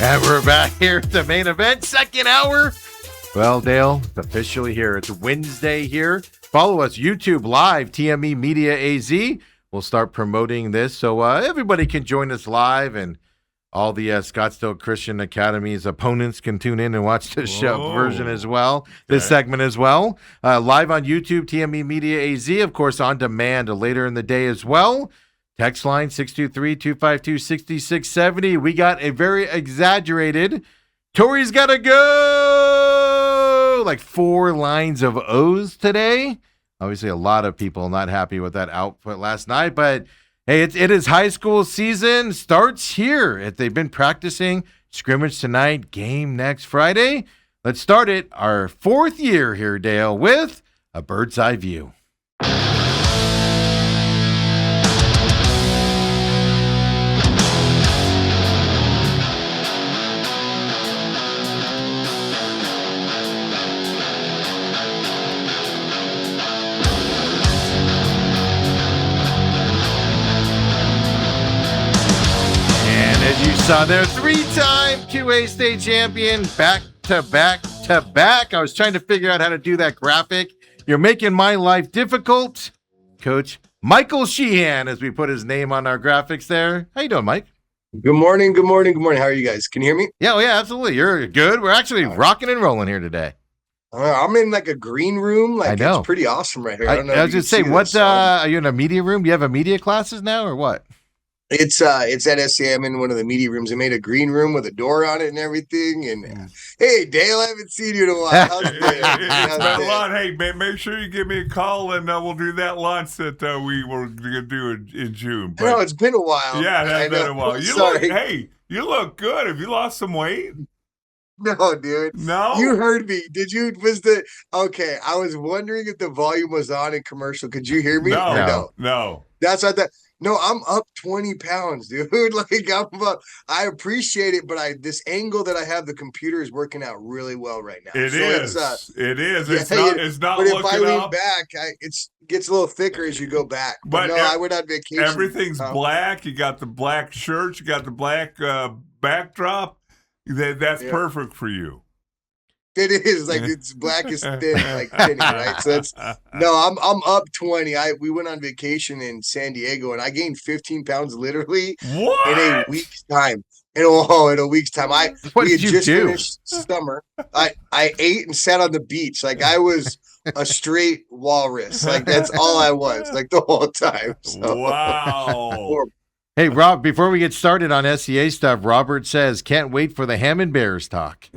And we're back here at the main event, second hour. Well, Dale, it's officially here. It's Wednesday here. Follow us, YouTube Live, TME Media AZ. We'll start promoting this so everybody can join us live, and all the Scottsdale Christian Academy's opponents can tune in and watch the show version as well, this segment as well. Live on YouTube, TME Media AZ, of course, on demand later in the day as well. Text line 623-252-6670. We got a very exaggerated Tori's got to go! Like 4 lines of O's today. Obviously, a lot of people not happy with that output last night, but hey, it is high school season. Starts here. They've been practicing scrimmage tonight, game next Friday. Let's start it, our 4th year here, Dale, with a bird's eye view. So they're 3-time QA state champion, back to back to back. I was trying to figure out how to do that graphic. You're making my life difficult, Coach Michael Sheehan, as we put his name on our graphics there. How you doing, Mike? Good morning. How are you guys? Can you hear me? Yeah, absolutely. You're good. We're actually rocking and rolling here today. I'm in like a green room. I know. It's pretty awesome right here. I don't know. I was just saying, are you in a media room? Do you have a media classes now or what? It's at SCM in one of the media rooms. They made a green room with a door on it and everything. And hey, Dale, I haven't seen you in a while. How's it been? Hey, man, make sure you give me a call and we'll do that launch that we were going to do in June. But, no, it's been a while. Yeah, it has been a while. You look good. Have you lost some weight? No, dude. No? You heard me. Did you? Okay, I was wondering if the volume was on in commercial. Could you hear me? No. That's what that. No, I'm up 20 pounds, dude. I appreciate it, but this angle that I have, the computer is working out really well right now. It is. It's not but looking if I lean up. back, it gets a little thicker as you go back. But no, I went on vacation. Everything's black. You got the black shirts. You got the black backdrop. That's perfect for you. It is it's black as thin, like thinning, right? So I'm up 20. We went on vacation in San Diego and I gained 15 pounds literally in a week's time. In a week's time. We had just finished summer. I ate and sat on the beach. I was a straight walrus. That's all I was, the whole time. So. Wow. Hey, Rob, before we get started on SCA stuff, Robert says, can't wait for the Hammond Bears talk.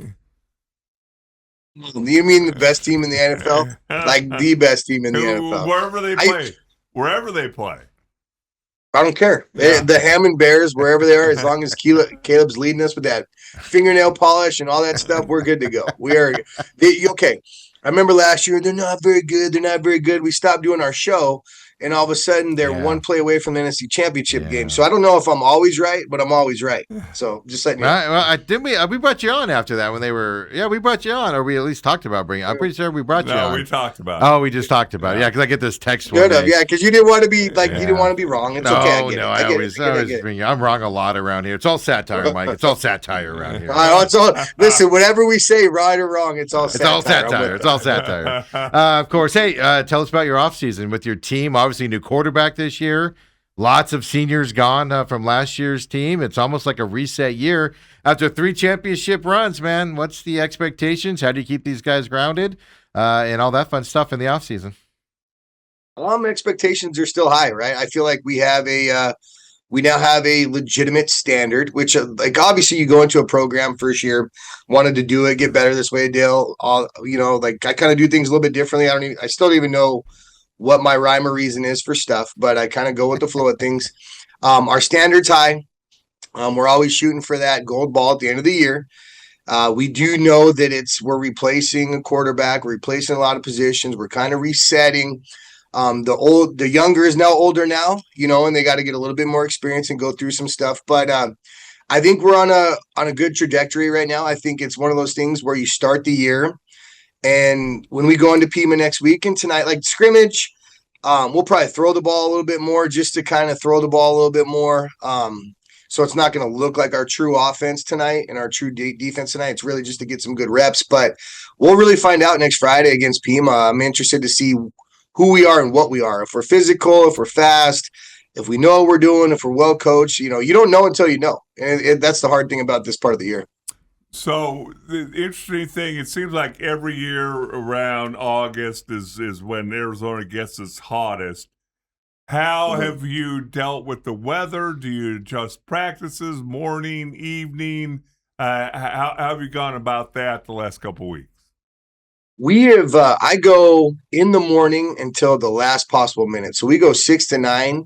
You mean the best team in the NFL? The best team in the NFL. Wherever they play. I don't care. Yeah. The Hammond Bears, wherever they are, as long as Caleb's leading us with that fingernail polish and all that stuff, we're good to go. We are okay. I remember last year, they're not very good. We stopped doing our show. And all of a sudden, they're one play away from the NFC Championship game. So I don't know if I'm always right, but I'm always right. So just letting you know. Well, didn't we brought you on after that when they were? Yeah, we brought you on, or we at least talked about bringing. I'm pretty sure we brought you on. No, we talked about. Oh, we just talked about it. Yeah, because I get this text. Good enough. Yeah, because you didn't want to be you didn't want to be wrong. It's okay. I always bring you. I'm wrong a lot around here. It's all satire, Mike. It's all satire around here. Listen, whatever we say, right or wrong, it's all satire. It's all satire. Of course. Hey, tell us about your off season with your team. Obviously, new quarterback this year. Lots of seniors gone from last year's team. It's almost like a reset year after 3 championship runs, man. What's the expectations? How do you keep these guys grounded and all that fun stuff in the offseason? Expectations are still high, right? I feel like we have we now have a legitimate standard, which obviously you go into a program first year, wanted to do it, get better this way, Dale. I kind of do things a little bit differently. I still don't even know what my rhyme or reason is for stuff, but I kind of go with the flow of things. Our standard's high. We're always shooting for that gold ball at the end of the year. We do know that we're replacing a quarterback, we're replacing a lot of positions. We're kind of resetting. The younger is now older now, and they got to get a little bit more experience and go through some stuff. But I think we're on a good trajectory right now. I think it's one of those things where you start the year. And when we go into Pima next week and tonight, scrimmage, we'll probably throw the ball a little bit more just to kind of throw the ball a little bit more. So it's not going to look like our true offense tonight and our true defense tonight. It's really just to get some good reps. But we'll really find out next Friday against Pima. I'm interested to see who we are and what we are. If we're physical, if we're fast, if we know what we're doing, if we're well coached. You don't know until you know. And that's the hard thing about this part of the year. So the interesting thing, it seems like every year around August is when Arizona gets its hottest. How have you dealt with the weather? Do you adjust practices, morning, evening? How have you gone about that the last couple of weeks? We have, I go in the morning until the last possible minute. So we go 6 to 9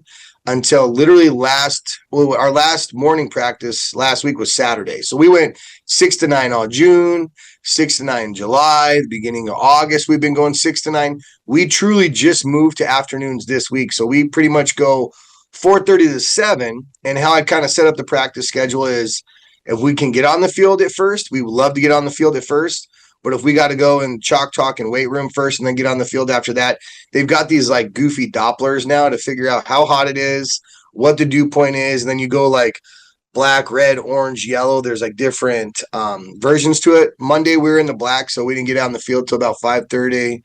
until literally our last morning practice last week was Saturday. So we went 6 to 9 all June, 6 to 9 July, the beginning of August. We've been going 6 to 9. We truly just moved to afternoons this week. So we pretty much go 4:30 to 7. And how I kind of set up the practice schedule is if we can get on the field at first, we would love to get on the field at first. But if we got to go and chalk talk and weight room first and then get on the field after that, they've got these like goofy Dopplers now to figure out how hot it is, what the dew point is. And then you go like black, red, orange, yellow. There's like different versions to it. Monday we were in the black, so we didn't get out on the field till about 5:30.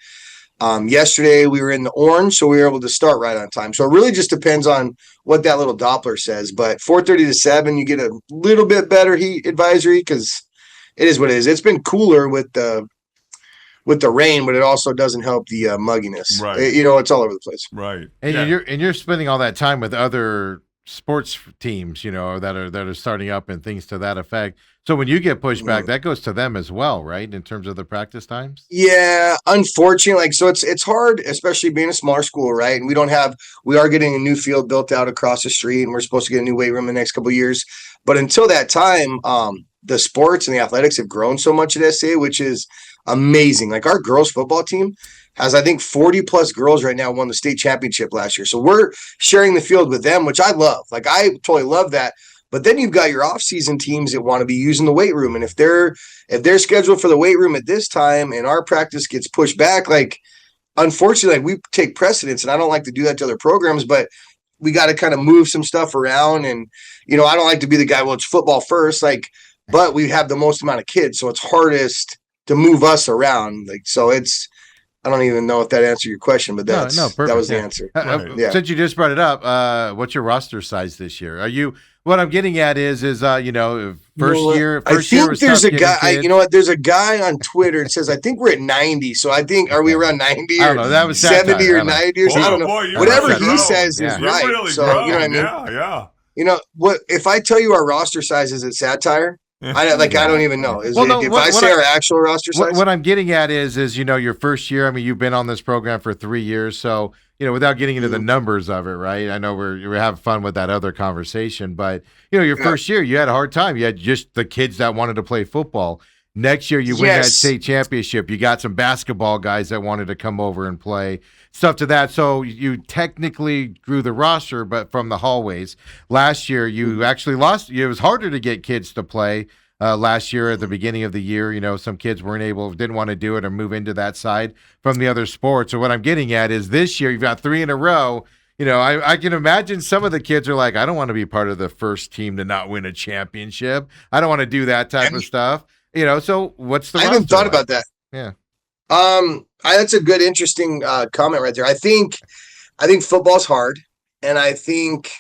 Yesterday we were in the orange, so we were able to start right on time. So it really just depends on what that little Doppler says. But 4:30 to 7, you get a little bit better heat advisory because it is what it is. It's been cooler with the rain, but it also doesn't help the mugginess. Right. It's all over the place. Right. And you're spending all that time with other sports teams, that are starting up and things to that effect. So when you get pushed back, that goes to them as well, right? In terms of the practice times? Yeah, unfortunately, so it's hard, especially being a smaller school, right? And we are getting a new field built out across the street, and we're supposed to get a new weight room in the next couple of years. But until that time, the sports and the athletics have grown so much at SCA, which is amazing. Like our girls football team has, I think, 40 plus girls right now won the state championship last year. So we're sharing the field with them, which I love. Like I totally love that. But then you've got your off-season teams that want to be using the weight room. And if they're scheduled for the weight room at this time and our practice gets pushed back, like unfortunately, we take precedence, and I don't like to do that to other programs, but we got to kind of move some stuff around. And, I don't like to be the guy, well, it's football first, but we have the most amount of kids. So it's hardest to move us around. So I don't even know if that answered your question, but perfect, that was the answer. Yeah. Since you just brought it up, what's your roster size this year? What I'm getting at is first year. I think there's a guy. You know what? There's a guy on Twitter that says I think we're at 90. So I think are we around 90 or I don't know, that was 70 or 90 or something? I don't know. Boy, whatever he says is right. Really so grown. you know what I mean? Yeah. What if I tell you our roster size is at satire? I don't even know. If I say our actual roster size? What I'm getting at is your first year. I mean, you've been on this program for 3 years, so without getting into the numbers of it, right? I know we're having fun with that other conversation, but your first year, you had a hard time. You had just the kids that wanted to play football. Next year, you win that state championship. You got some basketball guys that wanted to come over and play, stuff to that. So you technically grew the roster, but from the hallways. Last year, you actually lost. It was harder to get kids to play last year at the beginning of the year. Some kids didn't want to do it or move into that side from the other sports. So what I'm getting at is this year, you've got 3 in a row. I can imagine some of the kids are like, I don't want to be part of the first team to not win a championship. I don't want to do that type of stuff. So what's the I haven't thought about that. Yeah. That's a good, interesting comment right there. I think football's hard, and I think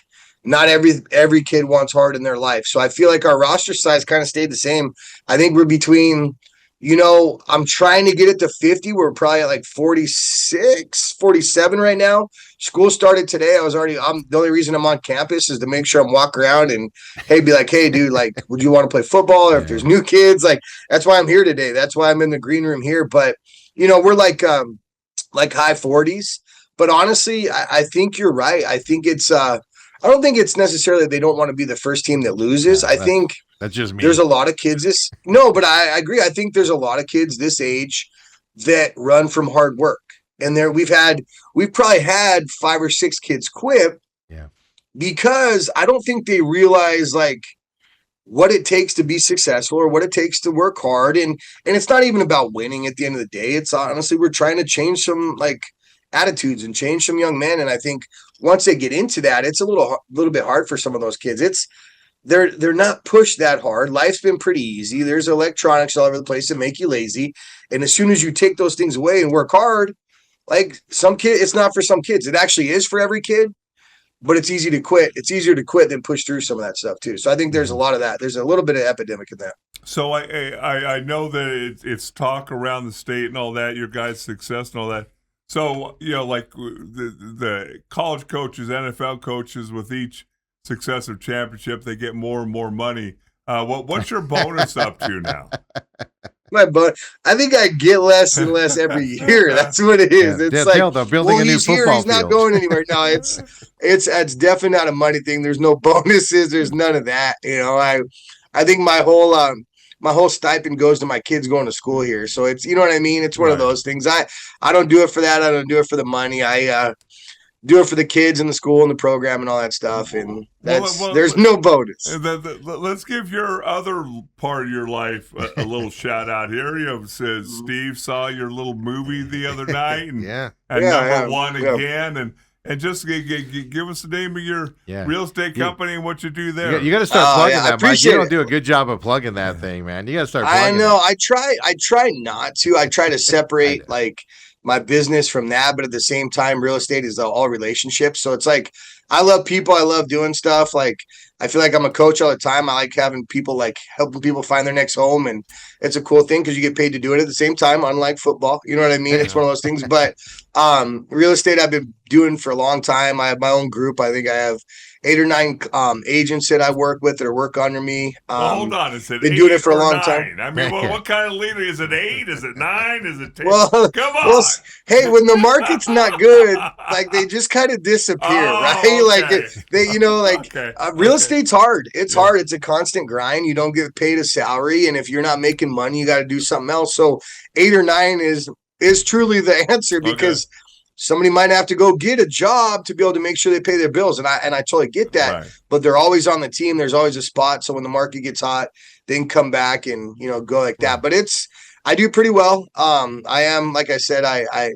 not every kid wants hard in their life. So I feel like our roster size kind of stayed the same. I think we're between, I'm trying to get it to 50. We're probably at like 46, 47 right now. School started today. The only reason I'm on campus is to make sure I'm walking around and be like, hey dude, like, would you want to play football? Or if there's new kids, like, that's why I'm here today. That's why I'm in the green room here. But, we're like high 40s, but honestly, I think you're right. I think I don't think it's necessarily they don't want to be the first team that loses. I think that's just me. There's a lot of kids but I agree. I think there's a lot of kids this age that run from hard work. And we've probably had 5 or 6 kids quit. Yeah. Because I don't think they realize like what it takes to be successful or what it takes to work hard. And it's not even about winning at the end of the day. It's honestly, we're trying to change some like attitudes and change some young men. And I think once they get into that, it's a little bit hard for some of those kids. they're not pushed that hard. Life's been pretty easy. There's electronics all over the place that make you lazy. And as soon as you take those things away and work hard, like some kid, it's not for some kids. It actually is for every kid, but it's easy to quit. It's easier to quit than push through some of that stuff too. So I think there's a lot of that. There's a little bit of epidemic in that. So I know that it's talk around the state and all that, your guys' success and all that. So, like the college coaches, NFL coaches, with each successive championship, they get more and more money. What's your bonus up to now? I think I get less and less every year. That's what it is. It's like, they're building a new he's here. He's not going anywhere. No, it's definitely not a money thing. There's no bonuses. There's none of that. I think my whole stipend goes to my kids going to school here. So it's, you know what I mean? It's one of those things. I don't do it for that. I don't do it for the money. I do it for the kids and the school and the program and all that stuff. And there's no bonus. Let's give your other part of your life a little shout out here. Says Steve saw your little movie the other night and number one again. And just give us the name of your real estate company and what you do there. You got to start plugging that, Mike. You don't do a good job of plugging that thing, man. You got to start plugging it. I try not to. I try to separate like my business from that, but at the same time, real estate is all relationships. So it's like, I love people. I love doing stuff. Like, I feel like I'm a coach all the time. I like having people, like helping people find their next home. And it's a cool thing because you get paid to do it at the same time, unlike football. You know what I mean? It's one of those things. But real estate I've been doing for a long time. I have my own group. I think I have 8 or 9 agents that I work with that work under me. Hold on, is it been doing it for a long time. I mean, what kind of leader is it? 8? Is it 9? Is it 10? Well, come on. Hey, when the market's not good, like they just kind of disappear, right? Okay. Like real estate's hard. It's hard. It's a constant grind. You don't get paid a salary, and if you're not making money, you got to do something else. So 8 or 9 is truly the answer because. Somebody might have to go get a job to be able to make sure they pay their bills. And I totally get that, right. But they're always on the team. There's always a spot. So when the market gets hot, they can come back and, go like that. But I do pretty well. I am, like I said,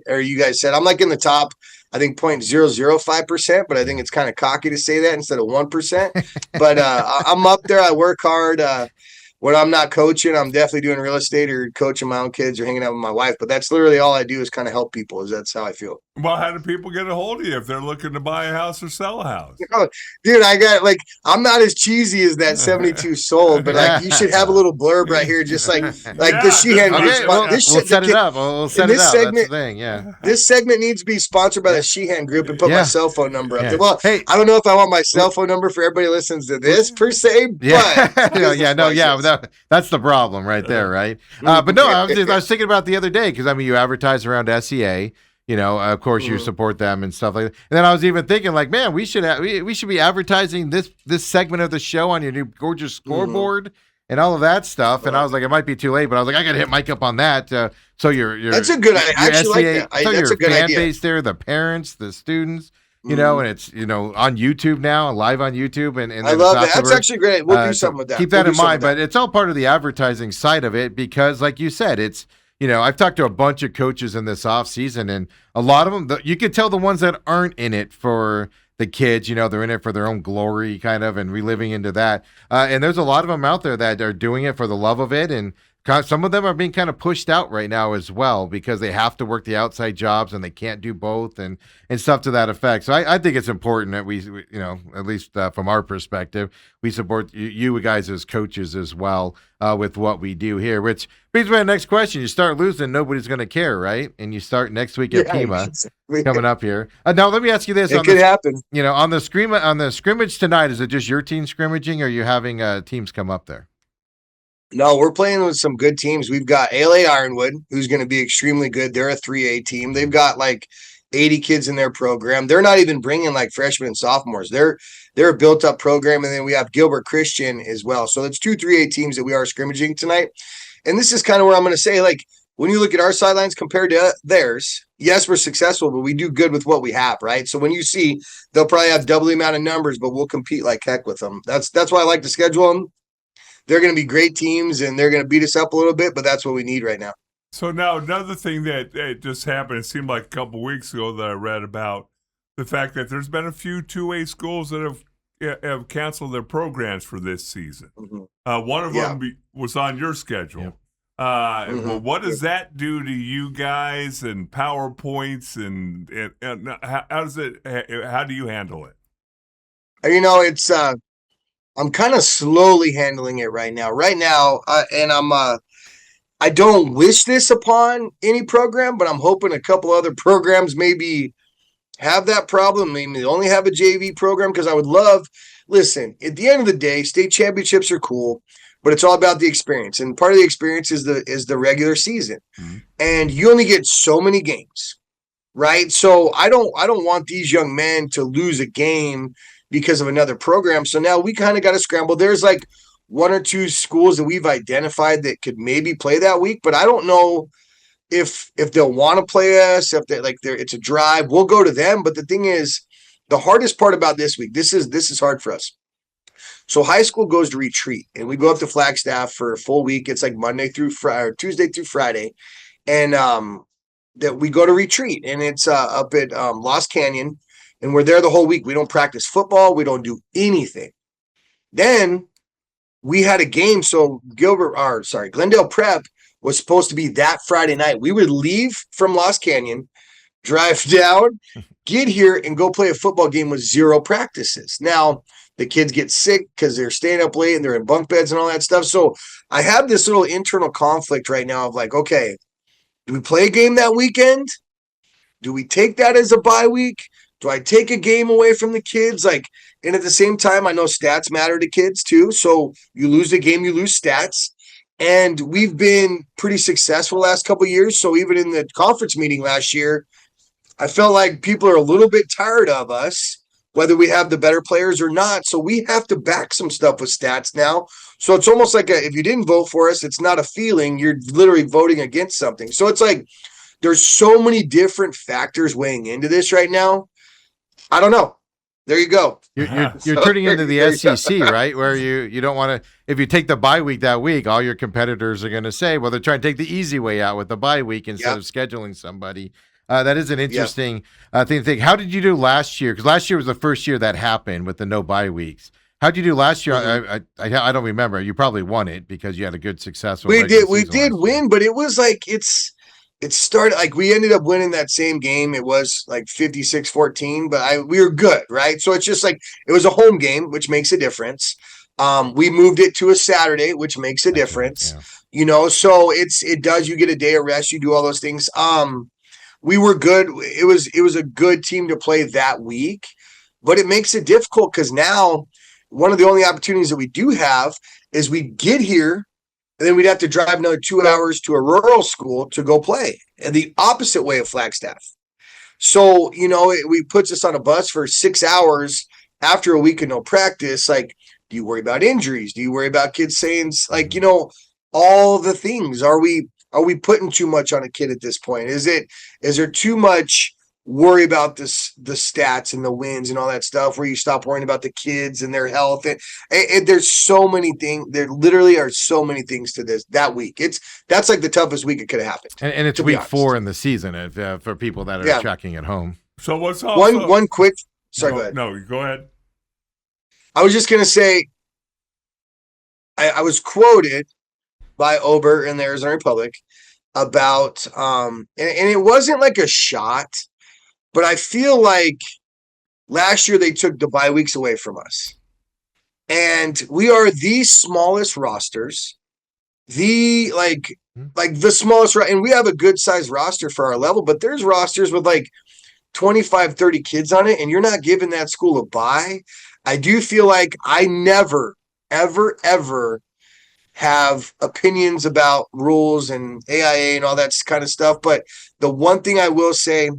or you guys said, I'm like in the top, I think 0.005%, but I think it's kind of cocky to say that instead of 1%. But I'm up there. I work hard. When I'm not coaching, I'm definitely doing real estate or coaching my own kids or hanging out with my wife. But that's literally all I do is kind of help people. That's how I feel. Well, how do people get a hold of you if they're looking to buy a house or sell a house? Dude, I'm not as cheesy as that 72 sold, but you should have a little blurb right here, just like the Sheehan Group. Okay, we'll set it up. We'll set it up. Segment, that's the thing, yeah. This segment needs to be sponsored by the Sheehan Group and put my cell phone number up there. Well, hey, I don't know if I want my cell phone number for everybody who listens to this per se, but that's the problem right there, right? But no, I was thinking about the other day because you advertise around SEA. Of course, you support them and stuff like that. And then I was even thinking, like, man, we should be advertising this segment of the show on your new gorgeous scoreboard and all of that stuff. And I was like, it might be too late, but I was like, I got to hit Mike up on that. So that's a good idea. I actually like that. That's a good fan idea. Base there, the parents, the students. And it's on YouTube now, live on YouTube, and I love that. That's actually great. We'll do something with that. Keep that in mind, but it's all part of the advertising side of it because, like you said, it's. I've talked to a bunch of coaches in this off season, and a lot of them, you could tell the ones that aren't in it for the kids, they're in it for their own glory kind of and reliving into that. And there's a lot of them out there that are doing it for the love of it. And some of them are being kind of pushed out right now as well because they have to work the outside jobs and they can't do both and stuff to that effect. So I think it's important that we at least from our perspective, we support you guys as coaches as well with what we do here, which brings me to the next question. You start losing, nobody's going to care, right? And you start next week at Pima coming up here. Now, let me ask you this. It could happen. On the scrimmage tonight, is it just your team scrimmaging or are you having teams come up there? No, we're playing with some good teams. We've got LA Ironwood, who's going to be extremely good. They're a 3A team. They've got like 80 kids in their program. They're not even bringing like freshmen and sophomores. They're a built-up program. And then we have Gilbert Christian as well. So it's 2 3A teams that we are scrimmaging tonight. And this is kind of where I'm going to say, like, when you look at our sidelines compared to theirs, yes, we're successful, but we do good with what we have, right? So when you see, they'll probably have double the amount of numbers, but we'll compete like heck with them. That's why I like to schedule them. They're going to be great teams, and they're going to beat us up a little bit, but that's what we need right now. So now another thing that just happened, it seemed like a couple weeks ago that I read about the fact that there's been a few 2A schools that have have canceled their programs for this season. Mhm. One of Yeah. them was on your schedule. Yep. Well, what does that do to you guys and PowerPoints and how do you handle it? It's I'm kind of slowly handling it right now. And I don't wish this upon any program, but I'm hoping a couple other programs maybe have that problem. Maybe they only have a JV program because I would love. Listen, at the end of the day, state championships are cool, but it's all about the experience, and part of the experience is the regular season, and you only get so many games, right? So I don't want these young men to lose a game because of another program. So now we kind of got to scramble. There's like one or two schools that we've identified that could maybe play that week, but I don't know if they'll want to play us, if they it's a drive, we'll go to them. But the thing is, the hardest part about this week, this is hard for us. So high school goes to retreat, and we go up to Flagstaff for a full week. It's like Monday through Friday, or Tuesday through Friday, and that we go to retreat, and it's up at Lost Canyon, and we're there the whole week. We don't practice football, we don't do anything. Then we had a game, so Glendale Prep was supposed to be that Friday night. We would leave from Lost Canyon, drive down, get here, and go play a football game with 0 practices. Now, the kids get sick because they're staying up late and they're in bunk beds and all that stuff. So I have this little internal conflict right now of like, okay, do we play a game that weekend? Do we take that as a bye week? Do I take a game away from the kids? And at the same time, I know stats matter to kids too. So you lose a game, you lose stats. And we've been pretty successful the last couple of years. So even in the conference meeting last year, I felt like people are a little bit tired of us, whether we have the better players or not. So we have to back some stuff with stats now. So it's almost like if you didn't vote for us, it's not a feeling. You're literally voting against something. So it's like there's so many different factors weighing into this right now. I don't know. There you go. You're turning into the SEC, right? Where you don't want to, if you take the bye week that week, all your competitors are going to say, well, they're trying to take the easy way out with the bye week instead of scheduling somebody. That is an interesting thing to think. How did you do last year? Because last year was the first year that happened with the no bye weeks. How did you do last year? I don't remember. You probably won it because you had a good successful. We did win, but it was like it started like we ended up winning that same game. It was like 56-14, but we were good, right? So it's just like it was a home game, which makes a difference. We moved it to a Saturday, which makes a difference. Yeah. So it does. You get a day of rest. You do all those things. We were good. It was a good team to play that week, but it makes it difficult because now one of the only opportunities that we do have is we get here and then we'd have to drive another 2 hours to a rural school to go play, and the opposite way of Flagstaff. So, it puts us on a bus for 6 hours after a week of no practice. Like, do you worry about injuries? Do you worry about kids saying all the things? Are we putting too much on a kid at this point? Is there too much worry about the stats and the wins and all that stuff where you stop worrying about the kids and their health? And there's so many things. There literally are so many things to that week. That's like the toughest week it could have happened. And it's week 4 in the season for people that are tracking at home. So what's also, one quick? Sorry, go ahead. No, go ahead. I was just gonna say, I was quoted by Ober in the Arizona Republic about and it wasn't like a shot, but I feel like last year they took the bye weeks away from us. And we are the smallest rosters, the smallest, and we have a good sized roster for our level, but there's rosters with like 25, 30 kids on it, and you're not giving that school a bye. I do feel like I never, ever, ever have opinions about rules and AIA and all that kind of stuff. But the one thing I will say,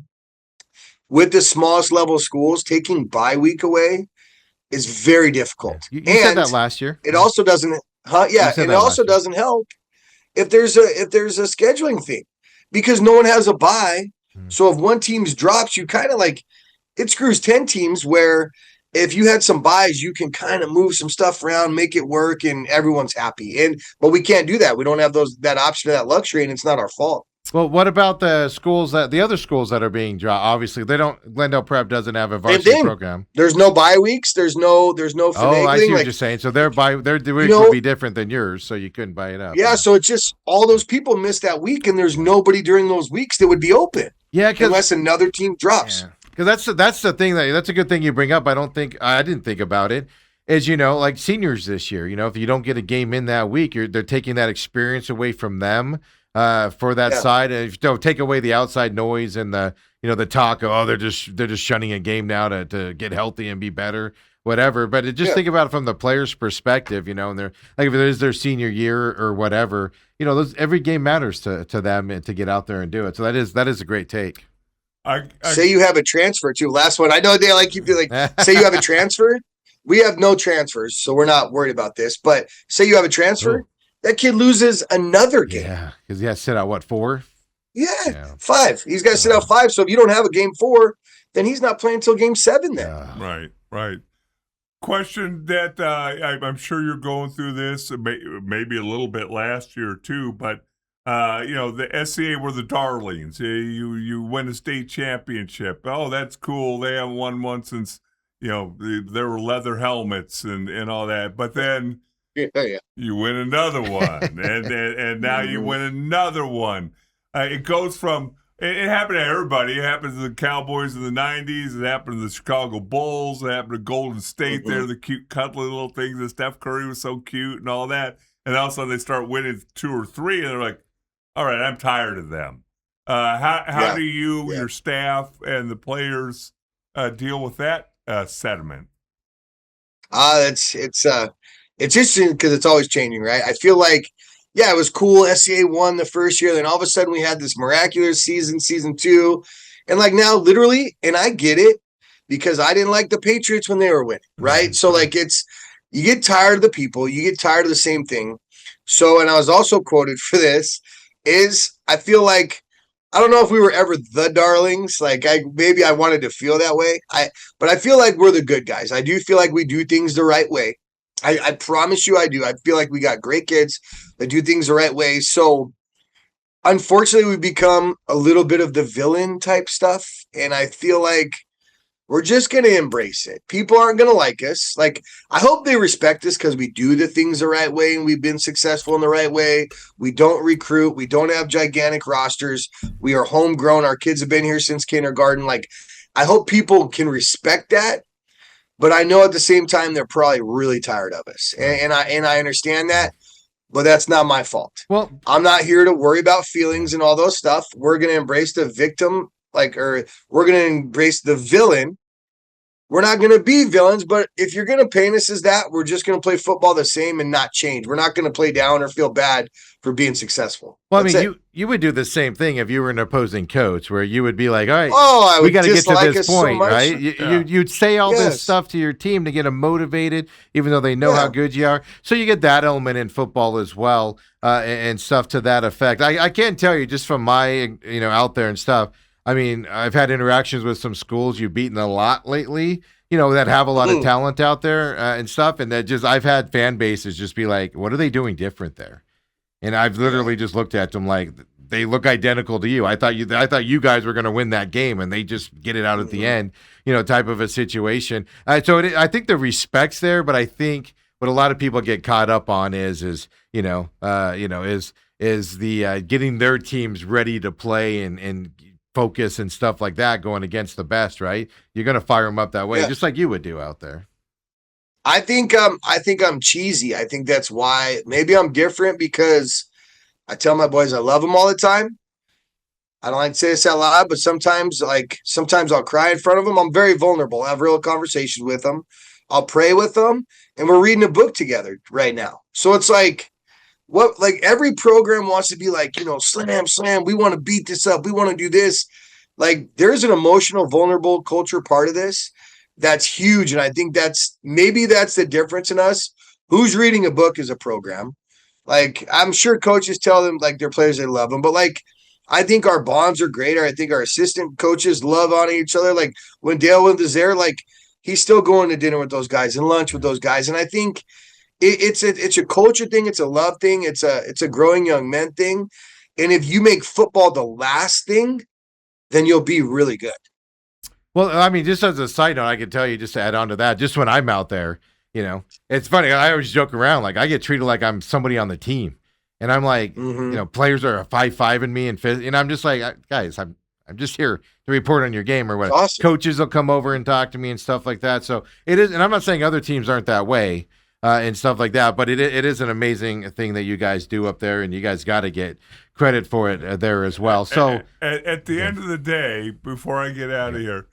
with the smallest level schools, taking bye week away is very difficult. You said that last year. It also doesn't, and it also doesn't help if there's a scheduling thing, because no one has a bye. So if one team's drops, you kind of like it screws 10 teams. Where if you had some buys, you can kind of move some stuff around, make it work, and everyone's happy. But we can't do that. We don't have that option, that luxury, and it's not our fault. Well, what about the other schools that are being dropped? Obviously, they don't. Glendale Prep doesn't have a Same varsity thing. program. There's no bye weeks. There's no finagling. Oh, I see what Like, you're saying. So their week know, would be different than yours, so you couldn't buy it up. yeah. So it's just all those people missed that week, and there's nobody during those weeks that would be open Yeah, unless another team drops. yeah, because that's the thing that's a good thing you bring up. I didn't think about it. Is like seniors this year. If you don't get a game in that week, they're taking that experience away from them. For that Yeah. side, and if you don't take away the outside noise and the talk of they're just shunning a game now to get healthy and be better, whatever. But think about it from the player's perspective, and they're like if it is their senior year or whatever, every game matters to them and to get out there and do it. So that is a great take. Say you have a transfer too. Last one. I know they like you feel like say you have a transfer. We have no transfers, so we're not worried about this. But say you have a transfer. Ooh. That kid loses another game. Yeah, because he has to sit out 4? Yeah, 5. He's got to sit out 5. So if you don't have a game 4, then he's not playing until game 7 then. Right. Question that I'm sure you're going through this, maybe a little bit last year too, but the SCA were the darlings. You win a state championship. Oh, that's cool. They haven't won one since, there were leather helmets and all that. But then you win another one, and now you win another one. It goes from it happened to everybody. It happened to the Cowboys in the '90s. It happened to the Chicago Bulls. It happened to Golden State. They're the cute, cuddly little things. And Steph Curry was so cute and all that. And all of a sudden they start winning 2 or 3, and they're like, "All right, I'm tired of them." How do you, your staff, and the players deal with that sentiment? It's interesting because it's always changing, right? I feel like, it was cool. SCA won the first year. Then all of a sudden we had this miraculous season 2. And like now, literally, and I get it because I didn't like the Patriots when they were winning, right? So like you get tired of the people. You get tired of the same thing. So, and I was also quoted for this, I feel like, I don't know if we were ever the darlings. Like maybe I wanted to feel that way. But I feel like we're the good guys. I do feel like we do things the right way. I promise you I do. I feel like we got great kids that do things the right way. So unfortunately, we become a little bit of the villain type stuff. And I feel like we're just going to embrace it. People aren't going to like us. Like, I hope they respect us because we do the things the right way and we've been successful in the right way. We don't recruit. We don't have gigantic rosters. We are homegrown. Our kids have been here since kindergarten. Like, I hope people can respect that. But I know at the same time they're probably really tired of us, and I understand that. But that's not my fault. Well, I'm not here to worry about feelings and all those stuff. We're gonna embrace the victim, or we're gonna embrace the villain. We're not gonna be villains, but if you're gonna paint us as that, we're just gonna play football the same and not change. We're not gonna play down or feel bad for being successful. Well, I mean, you would do the same thing if you were an opposing coach, where you would be like, "All right, I we got to get to this point, so right?" You'd say all this stuff to your team to get them motivated, even though they know how good you are. So you get that element in football as well, and stuff to that effect. I can't tell you just from my out there and stuff. I mean, I've had interactions with some schools you've beaten a lot lately. That have a lot of talent out there and stuff, and that I've had fan bases just be like, "What are they doing different there?" And I've literally just looked at them like they look identical to you. I thought you guys were going to win that game, and they just get it out at the end, type of a situation. So I think the respect's there, but I think what a lot of people get caught up on is the getting their teams ready to play and focus and stuff like that going against the best, right? You're going to fire them up that way, just like you would do out there. I think I'm cheesy. I think that's why maybe I'm different because I tell my boys I love them all the time. I don't like to say this out loud, but sometimes I'll cry in front of them. I'm very vulnerable. I have real conversations with them. I'll pray with them, and we're reading a book together right now. So it's like every program wants to be like, slam. We want to beat this up. We want to do this. Like there's an emotional, vulnerable culture part of this that's huge. And I think that's the difference in us. Who's reading a book is a program. Like I'm sure coaches tell them like their players, they love them, but like, I think our bonds are greater. I think our assistant coaches love on each other. Like when Dale was there, like he's still going to dinner with those guys and lunch with those guys. And I think it's a culture thing. It's a love thing. It's a growing young men thing. And if you make football the last thing, then you'll be really good. Well, I mean, just as a side note, I can tell you, just to add on to that, just when I'm out there, it's funny. I always joke around, like I get treated like I'm somebody on the team. And I'm like, players are 5'5" me and I'm just like, guys, I'm just here to report on your game or what. Awesome. Coaches will come over and talk to me and stuff like that. So it is, and I'm not saying other teams aren't that way and stuff like that, but it is an amazing thing that you guys do up there, and you guys got to get credit for it there as well. So at the end of the day, before I get out of here,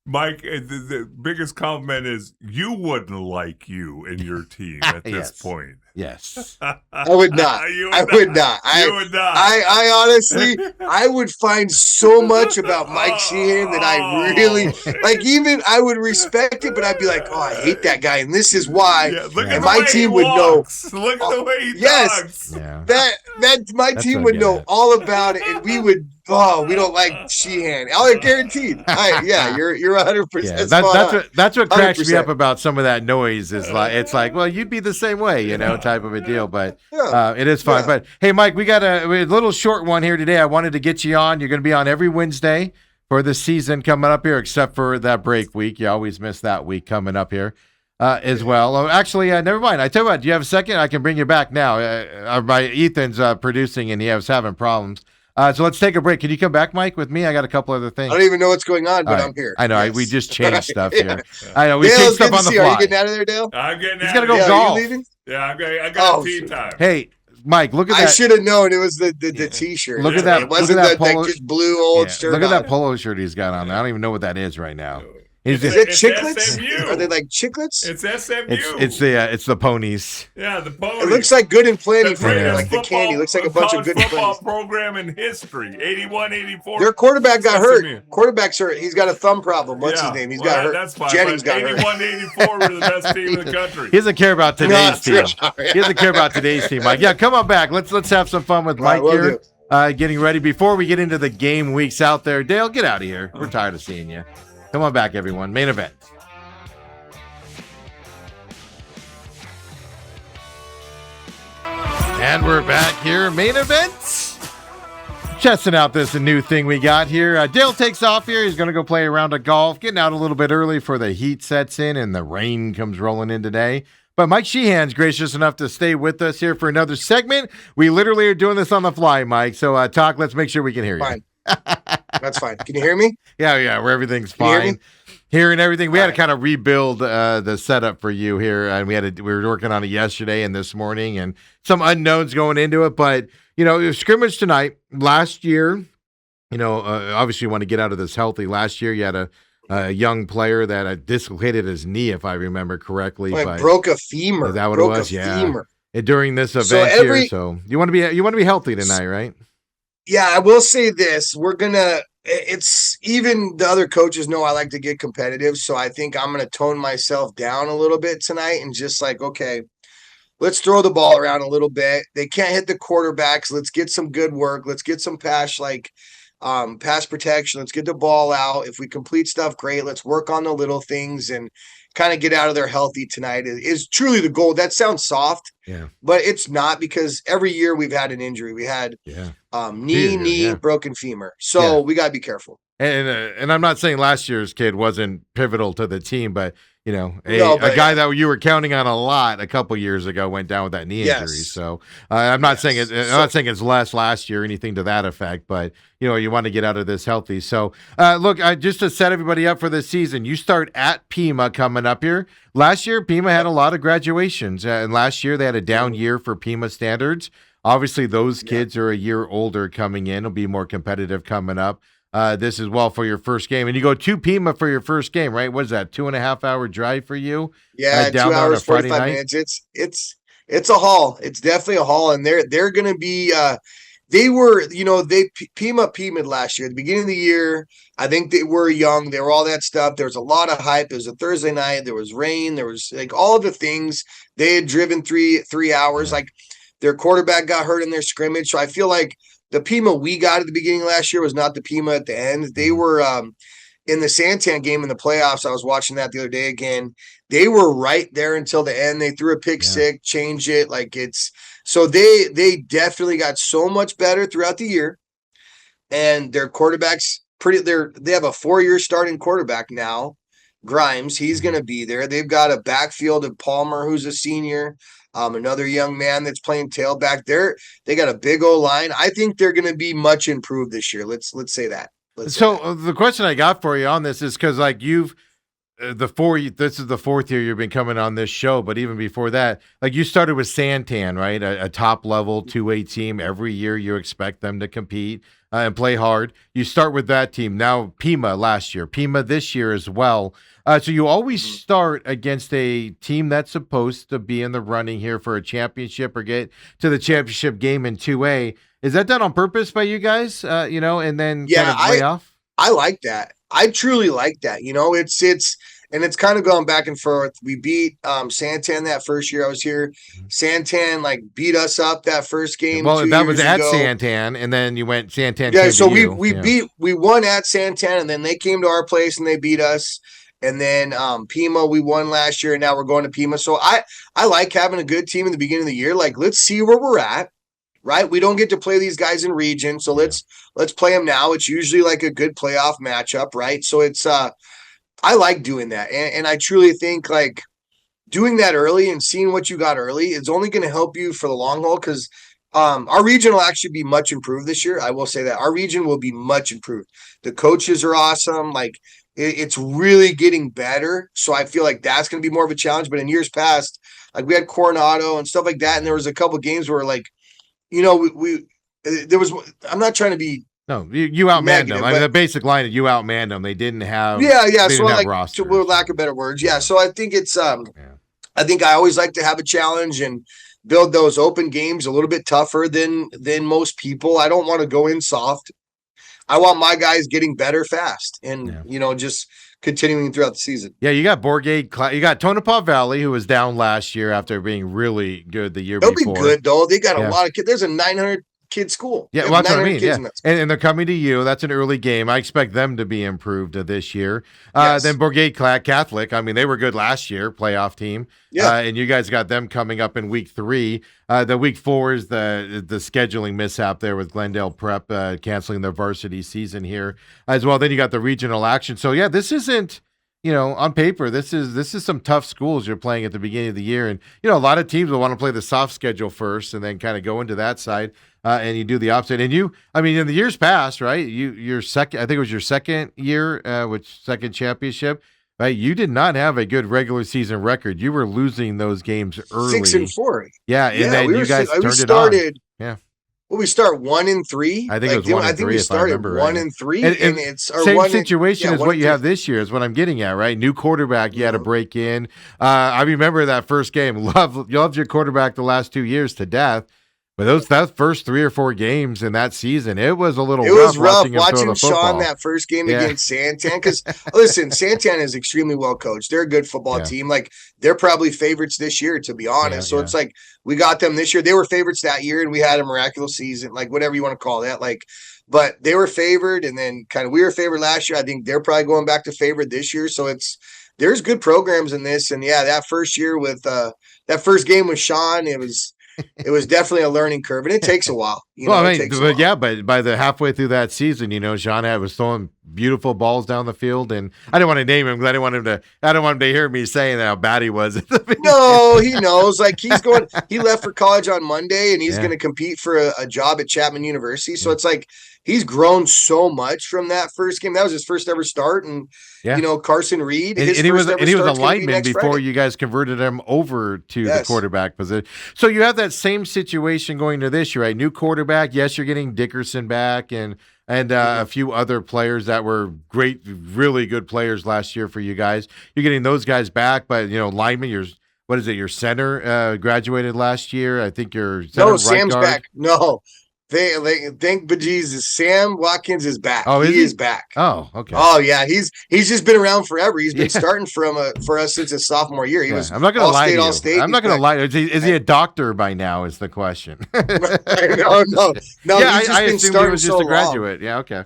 Mike, the biggest compliment is you wouldn't like you and your team at this point. Yes. I would not. I would not. I honestly, I would find so much about Mike Sheehan that I really like. Even I would respect it, but I'd be like, oh, I hate that guy, and this is why. Yeah, look and at my team would know. Look at the way he yes, talks. Yeah. That my team would know all about it, and we would. Oh, we don't like Sheehan. I guaranteed. You're 100%. Yeah, that's what cracks 100%. me up about some of that noise is like it's like, well, you'd be the same way, type of a deal. But it is fun. Yeah. But hey, Mike, we got a little short one here today. I wanted to get you on. You're going to be on every Wednesday for the season coming up here, except for that break week. You always miss that week coming up here. As well. Oh, actually, never mind. I tell you what, do you have a second? I can bring you back now. My Ethan's producing and he was having problems. So let's take a break. Can you come back, Mike, with me? I got a couple other things. I don't even know what's going on, but right. I'm here. I know. Yes. We just changed stuff Yeah. here. I know. We Dale, changed stuff on the fly. Are you getting out of there, Dale? I'm getting He's out. going to go Are golf. you leaving? Yeah, I got tea time. Hey, Mike, look at that. I should have known it was the T-shirt. Look at that. It wasn't look at that that polo, just blue old shirt. Look at that polo shirt he's got on. I don't even know what that is right now. Is it It's chiclets? SMU. Are they like chiclets? It's SMU. It's the ponies. Yeah, the ponies. It looks like good and plenty The for me, greatest like the candy. It looks like a bunch of good and football plenty. program in history. 81, 84. Their quarterback got SMU. hurt. Quarterback's hurt. He's got a thumb problem. What's his name? He's got hurt. That's fine. Jennings got 81, hurt. 84 were the best team in the country. He doesn't care about today's team. Sorry. He doesn't care about today's team, Mike. Yeah, come on back. Let's have some fun with Right, Mike will here. Getting ready before we get into the game weeks out there. Dale, get out of here. We're tired of seeing you. Come on back, everyone. Main event. And we're back here. Main event. Testing out this new thing we got here. Dale takes off here. He's going to go play a round of golf. Getting out a little bit early for the heat sets in and the rain comes rolling in today. But Mike Sheehan's gracious enough to stay with us here for another segment. We literally are doing this on the fly, Mike. So let's make sure we can hear you. Fine. That's fine. Can you hear me? Yeah, where everything's Can you hear fine. me? Hearing everything. We All had to right. kind of rebuild the setup for you here, and we were working on it yesterday and this morning, and some unknowns going into it. But it was scrimmage tonight. Last year, obviously you want to get out of this healthy. Last year you had a young player that dislocated his knee, if I remember correctly. Like broke a femur. Is that what broke it was? A Yeah. femur. During this event So here, so you want to be healthy tonight, right? Yeah, I will say this. It's even the other coaches know I like to get competitive. So I think I'm going to tone myself down a little bit tonight and just like, okay, let's throw the ball around a little bit. They can't hit the quarterbacks. Let's get some good work. Let's get some pass protection. Let's get the ball out. If we complete stuff, great. Let's work on the little things and kind of get out of there healthy tonight is truly the goal. That sounds soft, but it's not, because every year we've had an injury. We had knee, broken femur. So we got to be careful. And I'm not saying last year's kid wasn't pivotal to the team, but a guy that you were counting on a lot a couple years ago went down with that knee injury. So I'm not saying it's less last year or anything to that effect, but you want to get out of this healthy. So look, just to set everybody up for this season, you start at Pima coming up here. Last year, Pima had a lot of graduations, and last year they had a down year for Pima standards. Obviously, those kids are a year older coming in. It'll be more competitive coming up. This is for your first game, and you go to Pima for your first game, right? What is that? 2.5 hour drive for you? Yeah, down 2 hours, 45 night? minutes. It's a haul. It's definitely a haul, and they're going to be. They were, they Pima'd last year at the beginning of the year. I think they were young. They were all that stuff. There was a lot of hype. It was a Thursday night. There was rain. There was like all of the things. They had driven three hours. Like their quarterback got hurt in their scrimmage, so I feel like the Pima we got at the beginning of last year was not the Pima at the end. They were in the Santan game in the playoffs, I was watching that the other day again. They were right there until the end. They threw a pick six, changed it. Like so they definitely got so much better throughout the year. And their quarterback's they have a 4-year starting quarterback now. Grimes, he's going to be there. They've got a backfield of Palmer, who's a senior. Another young man that's playing tailback. They got a big old line. I think they're going to be much improved this year. Let's say that. The question I got for you on this is because like you've this is the 4th year you've been coming on this show, but even before that, like you started with Santan, right? A top level 2A team. Every year you expect them to compete and play hard. You start with that team. Now Pima last year, Pima this year as well. So you always start against a team that's supposed to be in the running here for a championship or get to the championship game in 2A. Is that done on purpose by you guys? And then kind of lay off? I like that. I truly like that. It's kind of going back and forth. We beat Santan that first year I was here. Santan beat us up that first game. Well, that was at Santan, and then you went Santan. Yeah, so we won at Santan, and then they came to our place and they beat us. And then Pima, we won last year, and now we're going to Pima. So I like having a good team in the beginning of the year. Like, let's see where we're at. Right, we don't get to play these guys in region, so let's play them now. It's usually like a good playoff matchup, right? So it's I like doing that, and I truly think like doing that early and seeing what you got early is only going to help you for the long haul because our region will actually be much improved this year. I will say that our region will be much improved. The coaches are awesome, like it's really getting better. So I feel like that's going to be more of a challenge. But in years past, like we had Coronado and stuff like that, and there was a couple games where like. There was. I'm not trying to be. No, you outmanned them. I mean, the basic line is you outmanned them. They didn't have. Yeah. So with lack of better words, yeah. So I think it's. I think I always like to have a challenge and build those open games a little bit tougher than most people. I don't want to go in soft. I want my guys getting better fast, and just continuing throughout the season. Yeah, you got Borgade. You got Tonopah Valley, who was down last year after being really good the year before. They'll be good though. They got a lot of kids. There's a 900 kid school. Yeah, well, that's what I mean. Yeah, and they're coming to you. That's an early game. I expect them to be improved this year. Then Borgade Catholic. I mean, they were good last year, playoff team. Yeah, and you guys got them coming up in week 3. The week 4 is the scheduling mishap there with Glendale Prep canceling their varsity season here as well. Then you got the regional action. So yeah, this isn't. On paper, this is some tough schools you're playing at the beginning of the year, and a lot of teams will want to play the soft schedule first, and then kind of go into that side, and you do the opposite. And in the years past, right? Your second, I think it was your second year, second championship, right? You did not have a good regular season record. You were losing those games early, 6-4. Yeah, and then you guys turned it on. Yeah. Well, we start 1-3. I think it was 1-3. I think we started 1-3, and it's our same situation as what you have this year. Is what I'm getting at, right? New quarterback, you had to break in. I remember that first game. Loved your quarterback the last 2 years to death. But that first 3 or 4 games in that season, it was a little rough. It was rough watching Sean that first game against Santan. Because, listen, Santan is extremely well coached. They're a good football team. Like, they're probably favorites this year, to be honest. So it's like we got them this year. They were favorites that year, and we had a miraculous season, like whatever you want to call that. Like, but they were favored, and then kind of we were favored last year. I think they're probably going back to favorite this year. So there's good programs in this. And, yeah, that first year with that first game with Sean, it was definitely a learning curve, and it takes a while. But by the halfway through that season, Jean was throwing beautiful balls down the field, and I didn't want to name him because I don't want him to hear me saying how bad he was. No, he knows. Like he left for college on Monday, and he's going to compete for a job at Chapman University. So it's like he's grown so much from that first game. That was his first ever start, and Carson Reed, and he was a lineman before you guys converted him over to the quarterback position. So you have that same situation going to this year, right? New quarterback. Yes, you're getting Dickerson back and a few other players that were great, really good players last year for you guys. You're getting those guys back, but lineman, your center graduated last year. I think your center right Sam's guard. Back. No. Thank bejesus. Sam Watkins is back. Oh, he is back. Oh, okay. Oh, yeah. He's just been around forever. He's been starting for us since his sophomore year. He was. I'm not going to lie to you. All-state. I'm not going to lie. Is he a doctor by now? Is the question. No. Yeah, he's just I been assumed starting he was just so a graduate. long. Yeah, okay.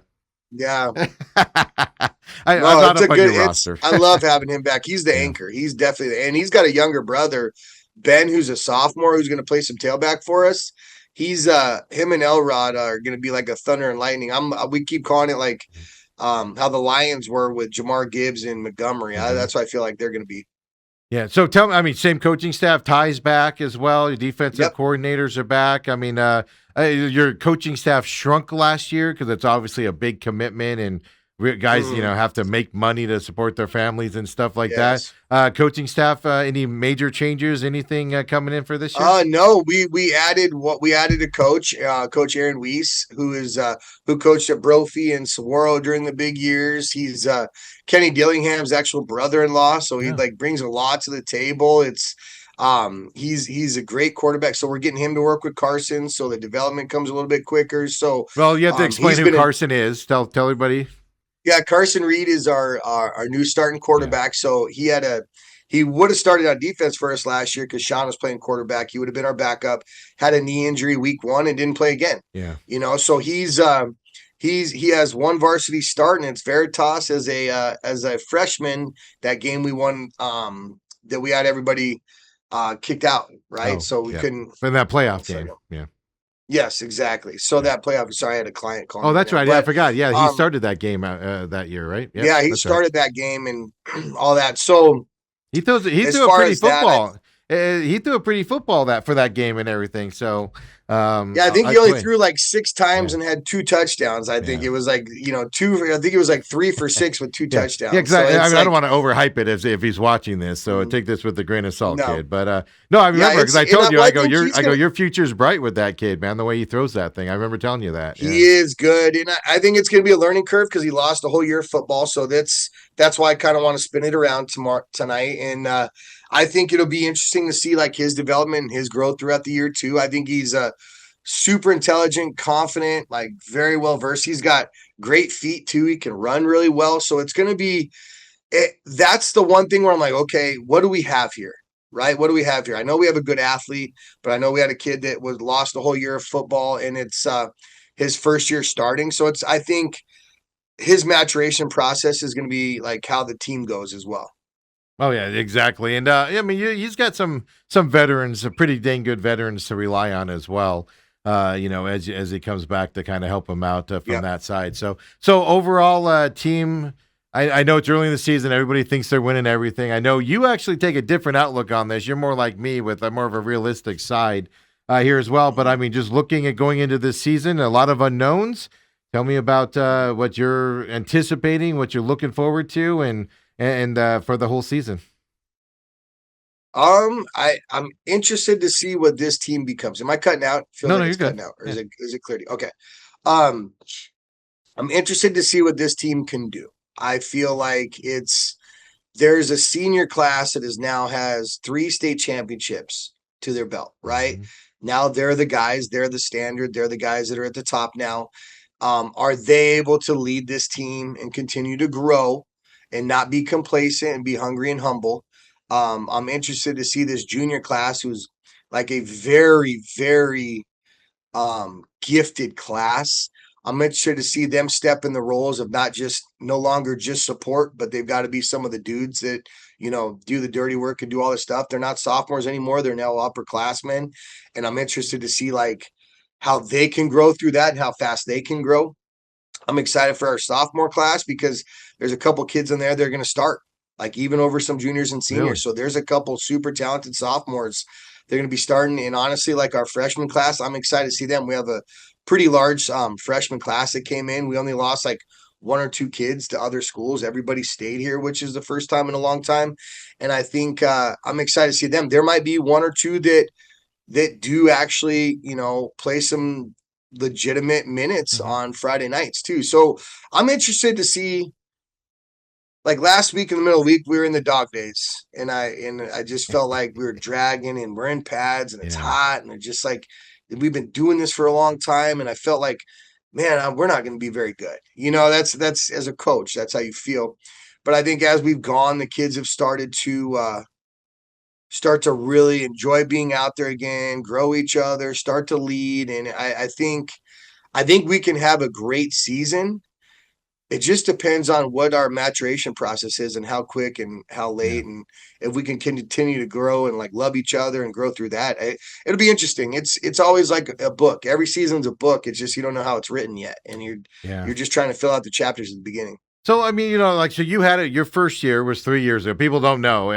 Yeah. I'm No, not it's a up on good. your roster. I love having him back. He's the Yeah. anchor. He's definitely, and he's got a younger brother, Ben, who's a sophomore, who's going to play some tailback for us. He's him and Elrod are going to be like a thunder and lightning. We keep calling it like how the Lions were with Jamar Gibbs and Montgomery. That's what I feel like they're going to be. Yeah. So tell me, I mean, same coaching staff, Ty's back as well. Your defensive Yep. coordinators are back. I mean, your coaching staff shrunk last year because it's obviously a big commitment and guys, have to make money to support their families and stuff like Yes. that. Coaching staff, any major changes, anything coming in for this year? No, we added a coach, Coach Aaron Weiss, who coached at Brophy and Saguaro during the big years. He's Kenny Dillingham's actual brother-in-law, so he brings a lot to the table. It's he's a great quarterback, so we're getting him to work with Carson, so the development comes a little bit quicker. So Well, you have to explain who Carson is. Tell everybody. Yeah, Carson Reed is our new starting quarterback. Yeah. So he would have started on defense for us last year because Sean was playing quarterback. He would have been our backup. Had a knee injury week 1 and didn't play again. Yeah, so he has one varsity start, and it's Veritas as a freshman. That game we won, that we had everybody kicked out, right? So we couldn't in that playoff game. Yeah. Yes, exactly. So that playoff. Sorry, I had a client call. Oh, that's right. Yeah, I forgot. Yeah, he started that game that year, right? Yep, yeah, he started that game and all that. So he threw a pretty football. He threw a pretty football for that game and everything. So I think he only threw like 6 times and had 2 touchdowns. I think it was like 2. I think it was like 3 for 6 with 2 touchdowns. Yeah, exactly. So I don't want to overhype it if he's watching this. So take this with a grain of salt, kid. But no, I remember because I told you, your future's bright with that kid, man. The way he throws that thing, I remember telling you that. He is good, and I think it's going to be a learning curve because he lost a whole year of football. So that's why I kind of want to spin it around tonight, and I think it'll be interesting to see like his development and his growth throughout the year too. I think he's super intelligent, confident, like very well versed. He's got great feet too. He can run really well. So it's going to be that's the one thing where I'm like, okay, what do we have here? Right? What do we have here? I know we have a good athlete, but I know we had a kid that lost a whole year of football, and it's his first year starting. So I think his maturation process is going to be like how the team goes as well. Oh yeah, exactly. And I mean, he's got some veterans, pretty dang good veterans to rely on as well. As he comes back to kind of help him out from that side. So overall, team. I know it's early in the season. Everybody thinks they're winning everything. I know you actually take a different outlook on this. You're more like me with more of a realistic side here as well. But I mean, just looking at going into this season, a lot of unknowns. Tell me about what you're anticipating, what you're looking forward to, and for the whole season. I'm interested to see what this team becomes. Am I cutting out? No, you're good. Cutting out, or is it clear? Okay. I'm interested to see what this team can do. I feel like there's a senior class that now has 3 state championships to their belt, right? Mm-hmm. Now they're the guys, they're the standard, they're the guys that are at the top now. Are they able to lead this team and continue to grow and not be complacent and be hungry and humble? I'm interested to see this junior class, who's like a very, very gifted class. I'm interested to see them step in the roles of no longer just support, but they've got to be some of the dudes that, do the dirty work and do all this stuff. They're not sophomores anymore. They're now upperclassmen. And I'm interested to see like how they can grow through that and how fast they can grow. I'm excited for our sophomore class because there's a couple kids in there that are going to start, like even over some juniors and seniors. Really? So there's a couple super talented sophomores. They're going to be starting. And honestly, like our freshman class, I'm excited to see them. We have a pretty large freshman class that came in. We only lost like 1 or 2 kids to other schools. Everybody stayed here, which is the first time in a long time. And I think I'm excited to see them. There might be 1 or 2 that do actually, play some legitimate minutes on Friday nights too. So I'm interested to see. Like last week in the middle of the week, we were in the dog days, and I just felt like we were dragging, and we're in pads, and it's hot, and it's just like we've been doing this for a long time, and I felt like, man, we're not going to be very good. That's as a coach, that's how you feel. But I think as we've gone, the kids have started to really enjoy being out there again, grow each other, start to lead, and I think we can have a great season. it just depends on what our maturation process is and how quick and how late, and if we can continue to grow and like love each other and grow through that. It'll be interesting. It's always like a book. Every season's a book. It's just you don't know how it's written yet, and you're just trying to fill out the chapters at the beginning. So I mean, like so you had it. Your first year was 3 years ago. People don't know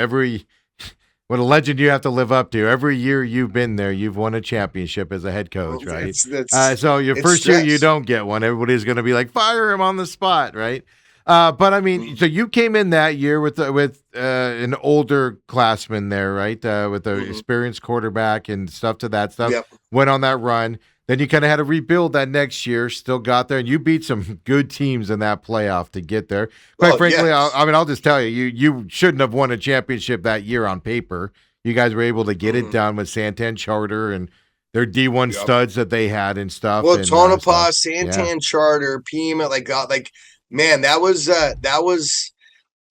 what a legend you have to live up to. Every year you've been there, you've won a championship as a head coach, right? So your first year you don't get one. Everybody's going to be like, fire him on the spot, right? But I mean, so you came in that year with an older classman there, right? With an experienced quarterback and stuff to that stuff. Yep. Went on that run. Then you kind of had to rebuild that next year. Still got there, and you beat some good teams in that playoff to get there. Quite frankly, yes. I'll just tell you, you shouldn't have won a championship that year on paper. You guys were able to get it done with Santan Charter and their D1 studs that they had and stuff. Well, Tonopah, Santan Charter, Pima, man, that was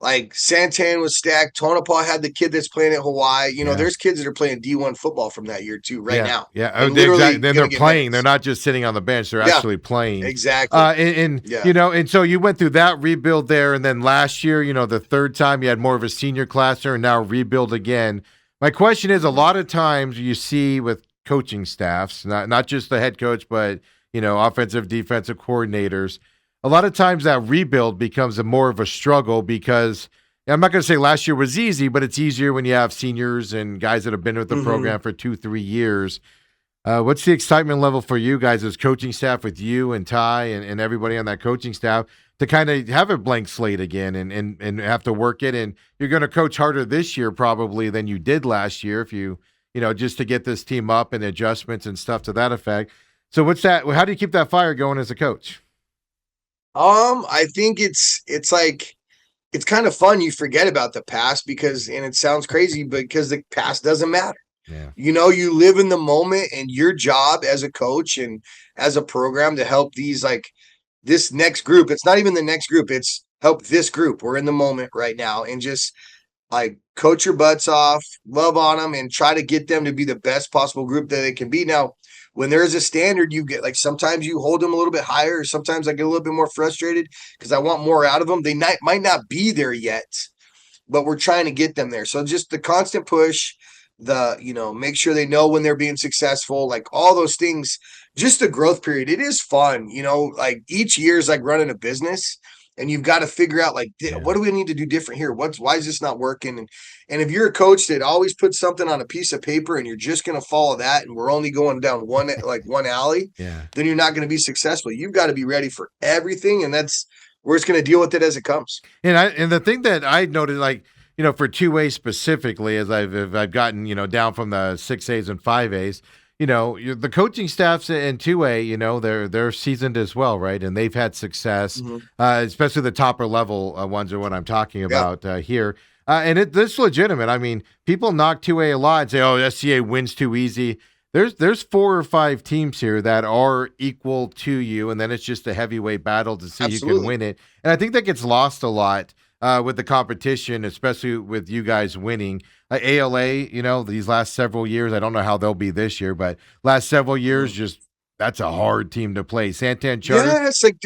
like Santan was stacked. Tonopah had the kid that's playing at Hawaii. There's kids that are playing D1 football from that year too, now. Yeah, exactly. Then they're playing. They're not just sitting on the bench. They're actually playing. Exactly. And so you went through that rebuild there, and then last year, the third time you had more of a senior class there, and now rebuild again. My question is, a lot of times you see with coaching staffs, not just the head coach, but offensive, defensive coordinators. A lot of times that rebuild becomes more of a struggle because I'm not going to say last year was easy, but it's easier when you have seniors and guys that have been with the program for 2-3 years. What's the excitement level for you guys as coaching staff with you and Ty and everybody on that coaching staff to kind of have a blank slate again and have to work it? And you're going to coach harder this year probably than you did last year if you just to get this team up and adjustments and stuff to that effect. So what's that? How do you keep that fire going as a coach? I think it's like it's kind of fun. You forget about the past and it sounds crazy because the past doesn't matter. Yeah. You live in the moment, and your job as a coach and as a program to help this next group. It's not even the next group. It's help this group. We're in the moment right now, and just like coach your butts off, love on them, and try to get them to be the best possible group that they can be. Now, when there is a standard, you get sometimes you hold them a little bit higher, or sometimes I get a little bit more frustrated because I want more out of them. They might not be there yet, but we're trying to get them there. So just the constant push, make sure they know when they're being successful, like all those things, just the growth period. It is fun, like each year is like running a business. And you've got to figure out what do we need to do different here? Why is this not working? And if you're a coach that always puts something on a piece of paper and you're just going to follow that, and we're only going down one alley, then you're not going to be successful. You've got to be ready for everything, and we're just going to deal with it as it comes. And the thing that I noted, for 2A specifically, as I've gotten down from the 6As and 5As. The coaching staffs in 2A, they're seasoned as well, right? And they've had success, especially the topper level ones are what I'm talking about here. And it's legitimate. I mean, people knock 2A a lot and say, "Oh, SCA wins too easy." There's 4 or 5 teams here that are equal to you, and then it's just a heavyweight battle to see who can win it. And I think that gets lost a lot with the competition, especially with you guys winning. ALA, these last several years, I don't know how they'll be this year, but last several years, that's a hard team to play. Santan Charter. Yeah, it's like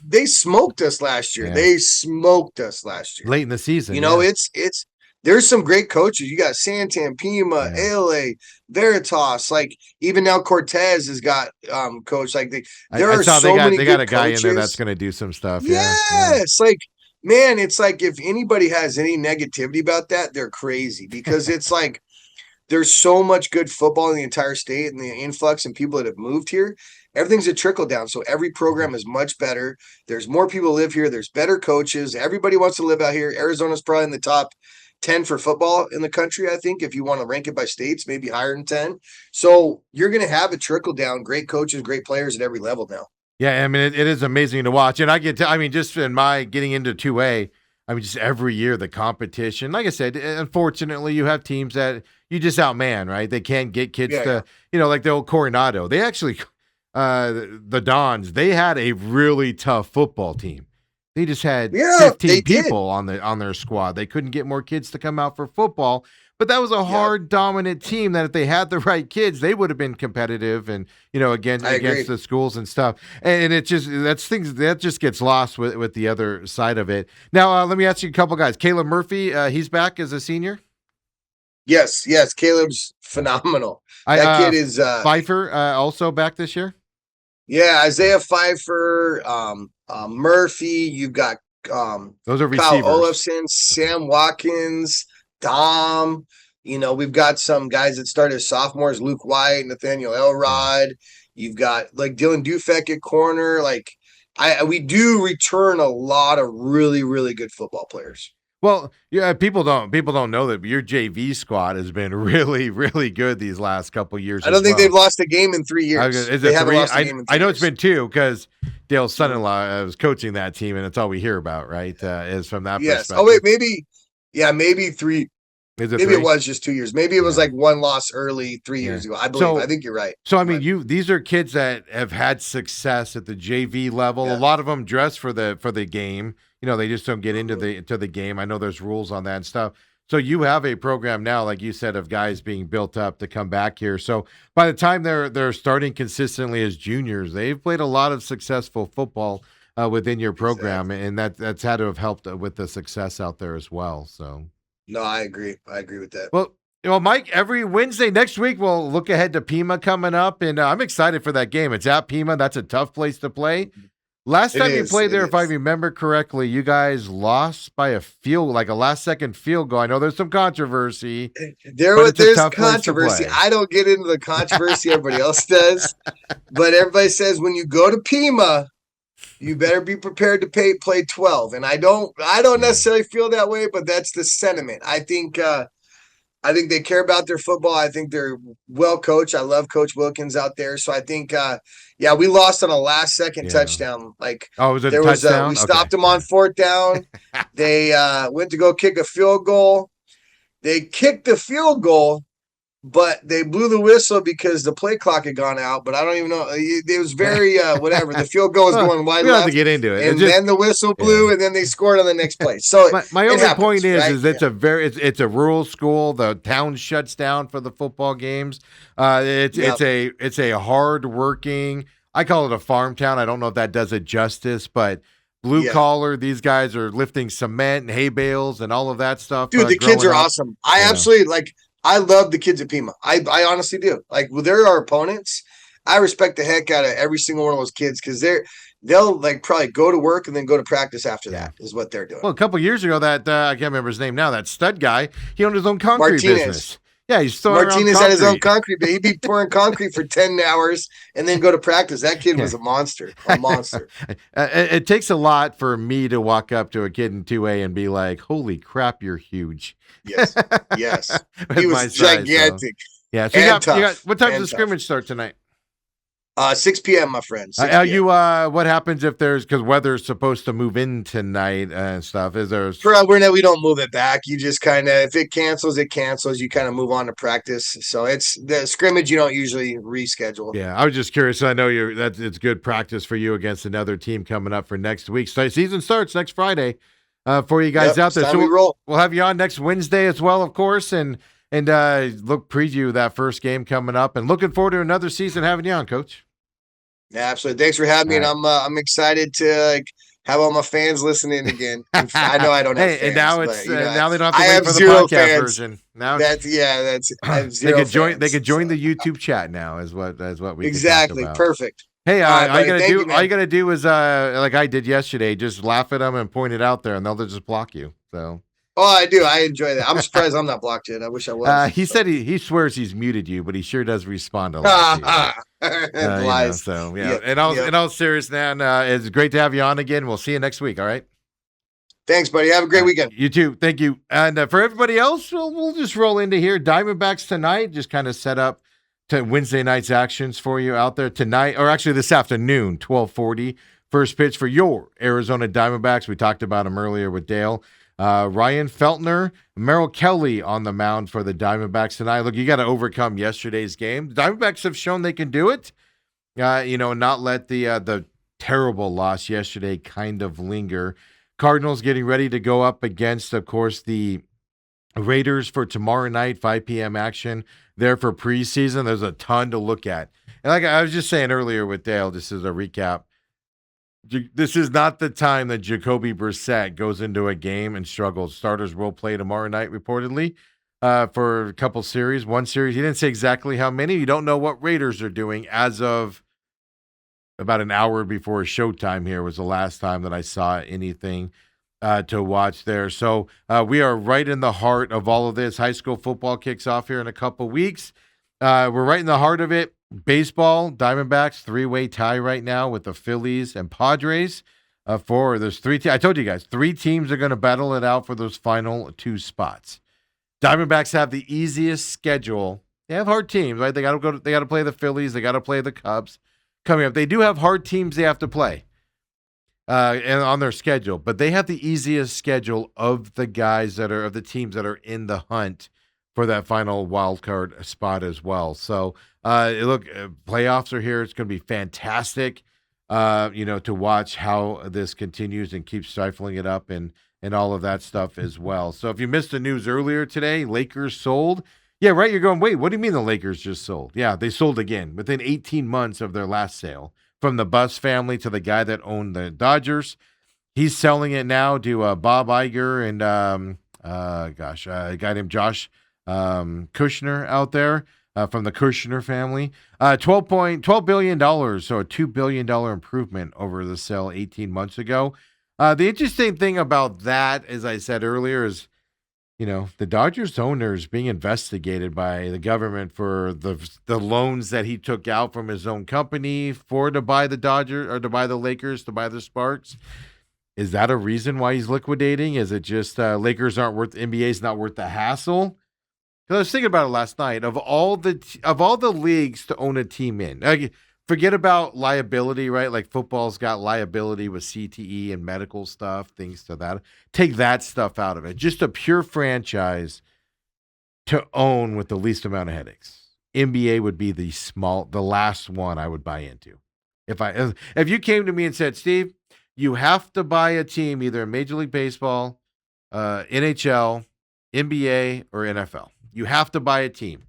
they smoked us last year. Yeah. They smoked us last year. Late in the season. It's there's some great coaches. You got Santan, Pima, ALA, Veritas. Like even now Cortez has got coach. Like there are so many. They got a guy in there that's going to do some stuff. Yes, man, it's like if anybody has any negativity about that, they're crazy because it's like there's so much good football in the entire state and the influx and people that have moved here. Everything's a trickle down. So every program is much better. There's more people live here. There's better coaches. Everybody wants to live out here. Arizona's probably in the top 10 for football in the country, I think, if you want to rank it by states, maybe higher than 10. So you're going to have a trickle down, great coaches, great players at every level now. Yeah, I mean, it is amazing to watch. And just in my getting into 2A, just every year the competition. Like I said, unfortunately, you have teams that you just outman, right? They can't get kids like the old Coronado. They actually, the Dons, they had a really tough football team. They just had 15 people on their squad. They couldn't get more kids to come out for football. But that was a hard, dominant team that if they had the right kids, they would have been competitive and, against the schools and stuff. And it just, that just gets lost with the other side of it. Now, let me ask you a couple guys. Caleb Murphy, he's back as a senior? Yes. Caleb's phenomenal. That kid is Pfeiffer also back this year. Yeah, Isaiah Pfeiffer, Murphy. You've got those are Kyle receivers. Olafson, Sam Watkins, Dom. We've got some guys that started as sophomores: Luke White, Nathaniel Elrod. You've got like Dylan Dufek at corner. Like we do return a lot of really, really good football players. Well, yeah, people don't know that your JV squad has been really, really good these last couple years. I don't think they've lost a game in 3 years. Is it three? I know it's been 2 because Dale's son-in-law was coaching that team, and that's all we hear about, right? Is from that perspective. Oh wait, maybe 3. Is it maybe 3? It was just 2 years. Maybe it was like 1 loss early 3 years ago. I believe. I think you're right. So I mean, these are kids that have had success at the JV level. A lot of them dress for the game. They just don't get into the game. I know there's rules on that and stuff. So you have a program now, like you said, of guys being built up to come back here. So by the time they're starting consistently as juniors, they've played a lot of successful football within your program, and that's had to have helped with the success out there as well. So no, I agree. I agree with that. Well, Mike, every Wednesday next week we'll look ahead to Pima coming up, and I'm excited for that game. It's at Pima. That's a tough place to play. Last time you played there, if I remember correctly, you guys lost by a last-second field goal. I know there's some controversy. There's controversy. I don't get into the controversy everybody else does, but everybody says when you go to Pima, you better be prepared to play 12. And I don't necessarily feel that way, but that's the sentiment. I think they care about their football. I think they're well coached. I love Coach Wilkins out there. So I think, we lost on a last-second touchdown. Was it a touchdown? We stopped them on 4th down. They went to go kick a field goal. They kicked the field goal, but they blew the whistle because the play clock had gone out. But I don't even know. It was very whatever. The field goal was going wide left. We don't have to get into it. And then the whistle blew, and then they scored on the next play. So my only point is it's a rural school. The town shuts down for the football games. It's a hard-working. I call it a farm town. I don't know if that does it justice, but blue collar. These guys are lifting cement and hay bales and all of that stuff. Dude, the kids are awesome. I absolutely I love the kids at Pima. I honestly do. They're our opponents. I respect the heck out of every single one of those kids because they'll probably go to work and then go to practice after that is what they're doing. Well, a couple of years ago, that I can't remember his name now. That stud guy, he owned his own concrete business. Yeah, he's throwing Martinez had his own concrete, but he'd be pouring concrete for 10 hours and then go to practice. That kid was a monster. It takes a lot for me to walk up to a kid in 2A and be like, "Holy crap, you're huge." Yes. He was gigantic. So you got what time does the scrimmage start tonight? 6 p.m., my friends. What happens if because weather's supposed to move in tonight and stuff? Is there? We don't move it back. You just kind of, if it cancels, it cancels. You kind of move on to practice. So it's the scrimmage. You don't usually reschedule. Yeah, I was just curious. I know it's good practice for you against another team coming up for next week. So season starts next Friday for you guys out there. So we'll have you on next Wednesday as well, of course, and preview that first game coming up. And looking forward to another season having you on, Coach. Yeah, absolutely. Thanks for having me, and I'm excited to have all my fans listening again. I know I don't have fans, and now now they don't have to wait for the podcast version. Now I have zero fans, they could join the YouTube chat now. Is what we exactly can talk about. Perfect. Hey, all you gotta do is like I did yesterday, just laugh at them and point it out there, and they'll just block you. So. Oh, I do. I enjoy that. I'm surprised I'm not blocked yet. I wish I was. He said he swears he's muted you, but he sure does respond a lot. Lies. In all seriousness, man, it's great to have you on again. We'll see you next week. All right. Thanks, buddy. Have a great weekend. You too. Thank you. And for everybody else, we'll just roll into here. Diamondbacks tonight, just kind of set up to Wednesday night's actions for you out there tonight, or actually this afternoon, 12:40. First pitch for your Arizona Diamondbacks. We talked about them earlier with Dale. Ryan Feltner, Merrill Kelly on the mound for the Diamondbacks tonight. Look, you got to overcome yesterday's game. The Diamondbacks have shown they can do it. Not let the terrible loss yesterday kind of linger. Cardinals getting ready to go up against, of course, the Raiders for tomorrow night, 5 p.m. action there for preseason. There's a ton to look at. And like I was just saying earlier with Dale, just as a recap, this is not the time that Jacoby Brissett goes into a game and struggles. Starters will play tomorrow night, reportedly, for a couple series. One series, he didn't say exactly how many. You don't know what Raiders are doing as of about an hour before showtime here was the last time that I saw anything to watch there. So we are right in the heart of all of this. High school football kicks off here in a couple weeks. We're right in the heart of it. Baseball, Diamondbacks, 3-way tie right now with the Phillies and Padres. There's 3 I told you guys, 3 teams are going to battle it out for those final 2 spots. Diamondbacks have the easiest schedule. They have hard teams, right? They got to play the Phillies, they got to play the Cubs coming up. They do have hard teams they have to play. And on their schedule, but they have the easiest schedule of the teams that are in the hunt for that final wild card spot as well. So, playoffs are here. It's going to be fantastic, to watch how this continues and keeps stifling it up and all of that stuff as well. So if you missed the news earlier today, Lakers sold. Yeah, right. You're going, wait, what do you mean the Lakers just sold? Yeah, they sold again within 18 months of their last sale. From the Buss family to the guy that owned the Dodgers. He's selling it now to Bob Iger and a guy named Josh Kushner out there from the Kushner family. $12 billion, so a $2 billion improvement over the sale 18 months ago. The interesting thing about that, as I said earlier, is the Dodgers owner is being investigated by the government for the loans that he took out from his own company to buy the Dodgers or to buy the Lakers, to buy the Sparks. Is that a reason why he's liquidating? Is it just Lakers aren't worth, NBA's not worth the hassle? Because I was thinking about it last night. Of all the leagues to own a team in, forget about liability, right? Like football's got liability with CTE and medical stuff, things to that. Take that stuff out of it. Just a pure franchise to own with the least amount of headaches. NBA would be the last one I would buy into. If you came to me and said, Steve, you have to buy a team either in Major League Baseball, NHL, NBA, or NFL. You have to buy a team.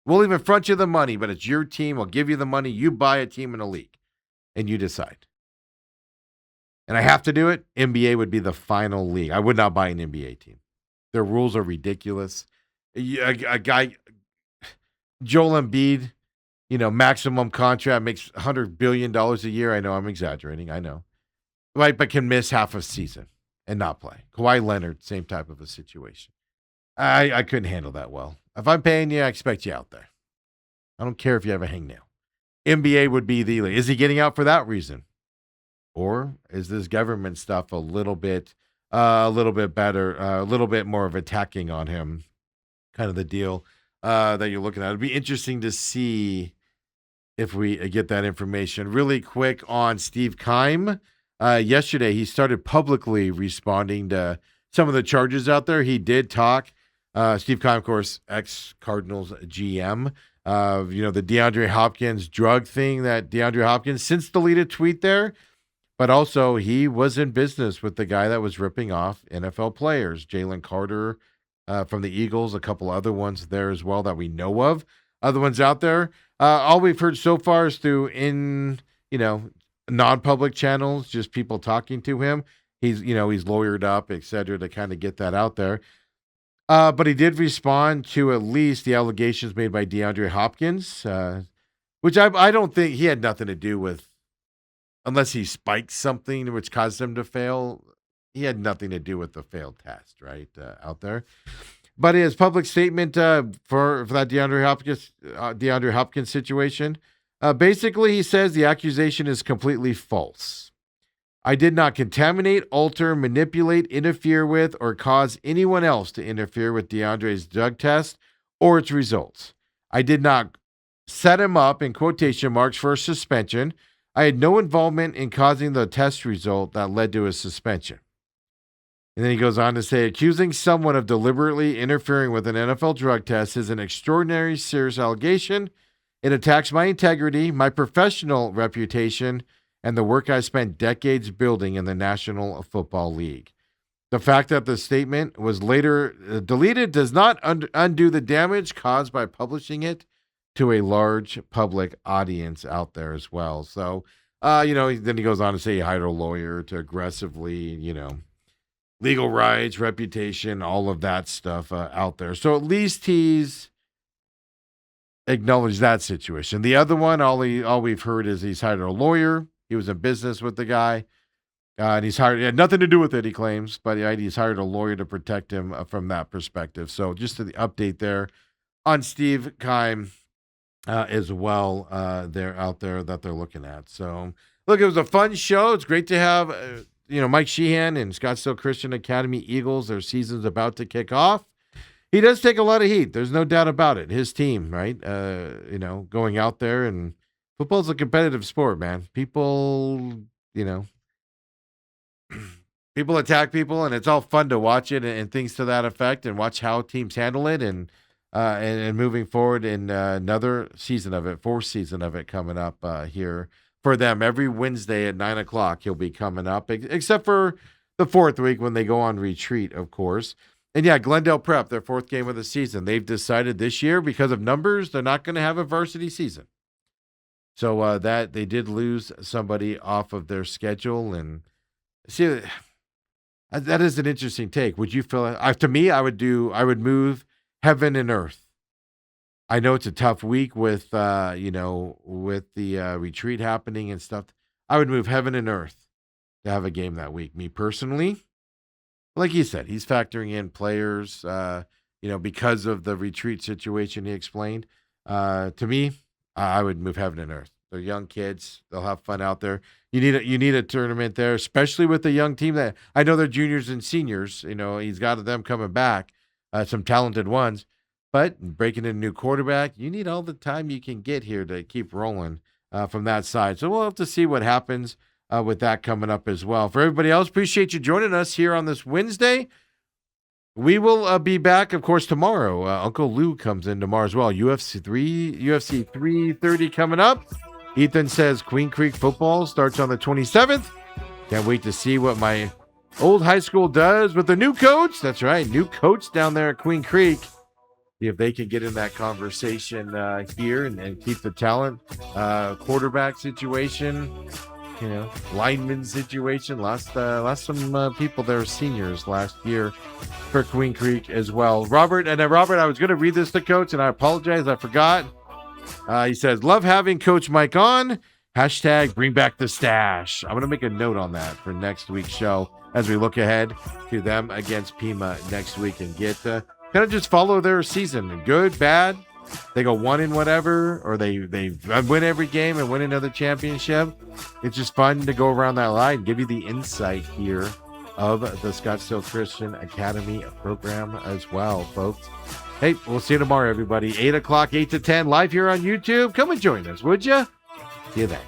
We'll even front you the money, but it's your team. We'll give you the money. You buy a team in a league, and you decide. And I have to do it. NBA would be the final league. I would not buy an NBA team. Their rules are ridiculous. A guy, Joel Embiid, maximum contract, makes $100 billion a year. I know I'm exaggerating. I know. Right, but can miss half a season and not play. Kawhi Leonard, same type of a situation. I couldn't handle that well. If I'm paying you, I expect you out there. I don't care if you have a hangnail. NBA would be the league. Is he getting out for that reason? Or is this government stuff a little bit better, a little bit more of attacking on him, kind of the deal that you're looking at? It'd be interesting to see if we get that information. Really quick on Steve Keim. Yesterday, he started publicly responding to some of the charges out there. He did talk. Steve Keim, of course, ex-Cardinals GM. The DeAndre Hopkins drug thing that DeAndre Hopkins since deleted tweet there. But also, he was in business with the guy that was ripping off NFL players, Jalen Carter from the Eagles, a couple other ones there as well that we know of. Other ones out there. All we've heard so far is through non-public channels, just people talking to him. He's lawyered up, et cetera, to kind of get that out there. But he did respond to at least the allegations made by DeAndre Hopkins, which I don't think he had nothing to do with, unless he spiked something which caused him to fail. He had nothing to do with the failed test, right, out there. But his public statement for that DeAndre Hopkins situation, basically he says the accusation is completely false. I did not contaminate, alter, manipulate, interfere with, or cause anyone else to interfere with DeAndre's drug test or its results. I did not set him up, in quotation marks, for a suspension. I had no involvement in causing the test result that led to his suspension. And then he goes on to say, accusing someone of deliberately interfering with an NFL drug test is an extraordinary, serious allegation. It attacks my integrity, my professional reputation, and the work I spent decades building in the National Football League. The fact that the statement was later deleted does not undo the damage caused by publishing it to a large public audience out there as well. So, then he goes on to say he hired a lawyer to aggressively, legal rights, reputation, all of that stuff out there. So at least he's acknowledged that situation. The other one, all we've heard is he's hired a lawyer. He was in business with the guy. And he had nothing to do with it, he claims, but he's hired a lawyer to protect him from that perspective. So just to the update there on Steve Keim as well, they're out there that they're looking at. So, look, it was a fun show. It's great to have, Mike Sheehan and Scottsdale Christian Academy Eagles. Their season's about to kick off. He does take a lot of heat. There's no doubt about it. His team, right? Going out there, and football's a competitive sport, man. People attack people, and it's all fun to watch it and things to that effect, and watch how teams handle it, and moving forward in another season of it, fourth season of it coming up here for them every Wednesday at 9:00. He'll be coming up, except for the fourth week when they go on retreat, of course. And yeah, Glendale Prep, their fourth game of the season. They've decided this year, because of numbers, they're not going to have a varsity season. So that they did lose somebody off of their schedule, and see, that is an interesting take. Would you feel? To me, I would move heaven and earth. I know it's a tough week with with the retreat happening and stuff. I would move heaven and earth to have a game that week. Me personally, like you said, he's factoring in players, because of the retreat situation he explained. To me, I would move heaven and earth. They're young kids. They'll have fun out there. You need a tournament there, especially with the young team that I know they're juniors and seniors. He's got them coming back, some talented ones, but breaking in a new quarterback, you need all the time you can get here to keep rolling from that side. So we'll have to see what happens with that coming up as well. For everybody else, appreciate you joining us here on this Wednesday. We will be back, of course, tomorrow. Uncle Lou comes in tomorrow as well. UFC 330 coming up. Ethan says Queen Creek football starts on the 27th. Can't wait to see what my old high school does with the new coach. That's right, new coach down there at Queen Creek. See if they can get in that conversation here and keep the talent. Quarterback situation, lineman situation. Lost some people there, seniors last year for Queen Creek as well. Robert, I was going to read this to Coach, and I apologize, I forgot. He says, love having Coach Mike on. # bring back the stash. I'm going to make a note on that for next week's show as we look ahead to them against Pima next week and get kind of just follow their season. Good, bad. They go one in whatever, or they win every game and win another championship. It's just fun to go around that line and give you the insight here of the Scottsdale Christian Academy program as well, folks. Hey, we'll see you tomorrow, everybody. 8 o'clock, 8 to 10, live here on YouTube. Come and join us, would you? See you then.